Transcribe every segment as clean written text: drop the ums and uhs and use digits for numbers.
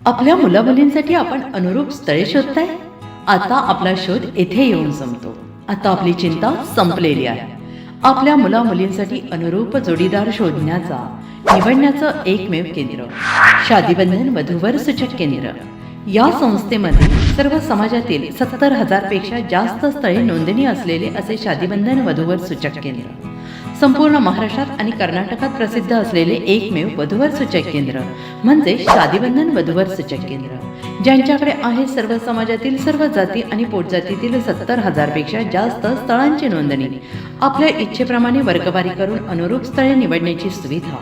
आपल्या मुलामुलींसाठी आपण अनुरूप स्थळे शोधताय? आता आपला शोध येथे येऊन संपतो. आता आपली चिंता संपलेली आहे. आपल्या मुलामुलींसाठी अनुरूप जोडीदार शोधण्याचा निवडण्याचं एकमेव केंद्र शादीबंधन वधूवर सूचक केंद्र. या संस्थेमध्ये सर्व समाजातील 70,000 पेक्षा जास्त स्थळे नोंदणी असलेले असे शादीबंधन वधूवर सूचक केंद्र. संपूर्ण महाराष्ट्रात आणि कर्नाटकात प्रसिद्ध असलेले एकमेव वधूवर सूचक केंद्र म्हणजे शादीबंधन वधूवर सूचक केंद्र, ज्यांच्याकडे आहे सर्व समाजातील सर्व जाती आणि पोटजातीतील 70,000 पेक्षा जास्त स्थळांची नोंदणी. आपल्या इच्छेप्रमाणे वर्गवारी करून अनुरूप स्थळे निवडण्याची सुविधा.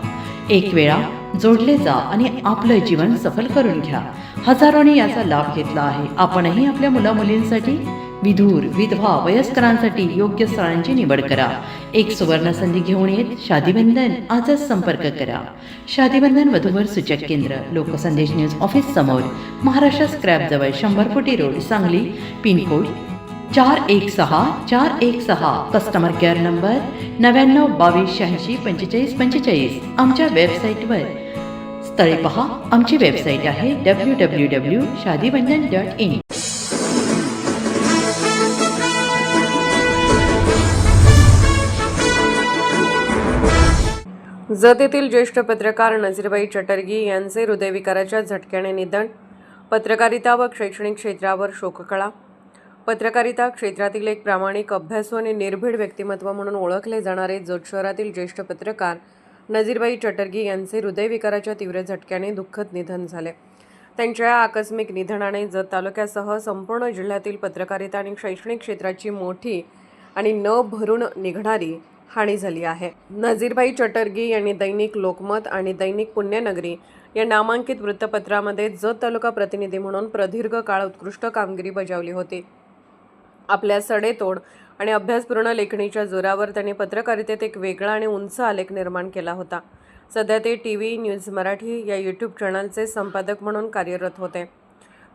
एक वेळा जोडले जा आणि आपलं जीवन सफल करून घ्या. हजारोंनी याचा लाभ घेतला आहे. आपणही आपल्या मुलामुलींसाठी, विधूर, विधवा, वयस्करांसाठी योग्य स्थळांची निवड करा. एक सुवर्ण संधी घेऊन येत शादीबंधन. आजच संपर्क करा. शादीबंधन वधूवर सूचक केंद्र, लोकसंदेश न्यूज ऑफिस समोर, महाराष्ट्र स्क्रॅप जवळ, 100 फुटी road, Sangli. Pin code 416416. Customer care number 9922864545. आमच्या वेबसाईटवर स्थळे पहा. आमची वेबसाईट आहे www.shadibandhan.in. जत येथील ज्येष्ठ पत्रकार नजीरबाई चटर्गी यांचे हृदयविकाराच्या झटक्याने निधन. पत्रकारिता व शैक्षणिक क्षेत्रावर शोककळा. पत्रकारिता क्षेत्रातील एक प्रामाणिक, अभ्यासू आणि निर्भीड व्यक्तिमत्व म्हणून ओळखले जाणारे जत शहरातील ज्येष्ठ पत्रकार नजीरबाई चटर्गी यांचे हृदयविकाराच्या तीव्र झटक्याने दुःखद निधन झाले. त्यांच्या आकस्मिक निधनाने जत तालुक्यासह संपूर्ण जिल्ह्यातील पत्रकारिता आणि शैक्षणिक क्षेत्राची मोठी आणि न भरून निघणारी हानी झाली आहे. नजीरबाई चटर्गी यांनी दैनिक लोकमत आणि दैनिक पुण्यनगरी या नामांकित वृत्तपत्रामध्ये जत तालुका प्रतिनिधी म्हणून प्रदीर्घ काळ उत्कृष्ट कामगिरी बजावली होती. आपल्या सडेतोड आणि अभ्यासपूर्ण लेखणीच्या जोरावर त्यांनी पत्रकारितेत एक वेगळा आणि उंच आलेख निर्माण केला होता. सध्या ते TV न्यूज मराठी या YouTube चॅनलचे संपादक म्हणून कार्यरत होते.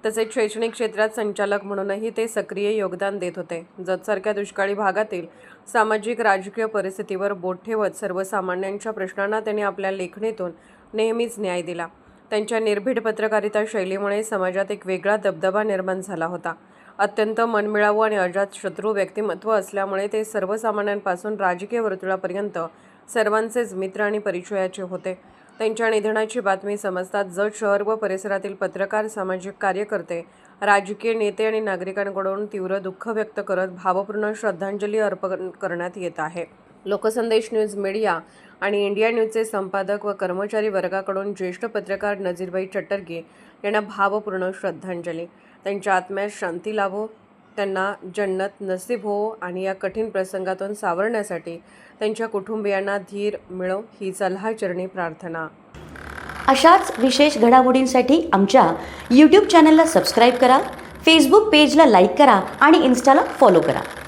तसेच शैक्षणिक क्षेत्रात संचालक म्हणूनही ते सक्रिय योगदान देत होते. जतसारख्या दुष्काळी भागातील सामाजिक राजकीय परिस्थितीवर बोट ठेवत सर्वसामान्यांच्या प्रश्नांना त्यांनी आपल्या लेखणीतून नेहमीच न्याय दिला. त्यांच्या निर्भीड पत्रकारिता शैलीमुळे समाजात एक वेगळा दबदबा निर्माण झाला होता. अत्यंत मनमिळावू आणि अजातशत्रू व्यक्तिमत्व असल्यामुळे ते सर्वसामान्यांपासून राजकीय वर्तुळापर्यंत सर्वांचेच मित्र आणि परिचयाचे होते. त्यांच्या निधनाची बातमी समजताच जत शहर व परिसरातील पत्रकार, सामाजिक कार्यकर्ते, राजकीय नेते आणि नागरिकांकडून तीव्र दुःख व्यक्त करत भावपूर्ण श्रद्धांजली अर्पण करण्यात येत आहे. लोकसंदेश न्यूज मीडिया आणि इंडिया न्यूजचे संपादक व कर्मचारी वर्गाकडून ज्येष्ठ पत्रकार नजीरबाई चटर्गी यांना भावपूर्ण श्रद्धांजली. त्यांच्या आत्म्यास शांती लाभो, त्यांना जन्नत नसीब हो आणि या कठीण प्रसंगातून सावरण्यासाठी त्यांच्या कुटुंबियांना धीर मिळो हीच अल्लाहचरणी प्रार्थना. अशाच विशेष घडामोडींसाठी आमच्या YouTube चॅनलला सबस्क्राईब करा, फेसबुक पेजला लाईक करा आणि इन्स्टाला फॉलो करा.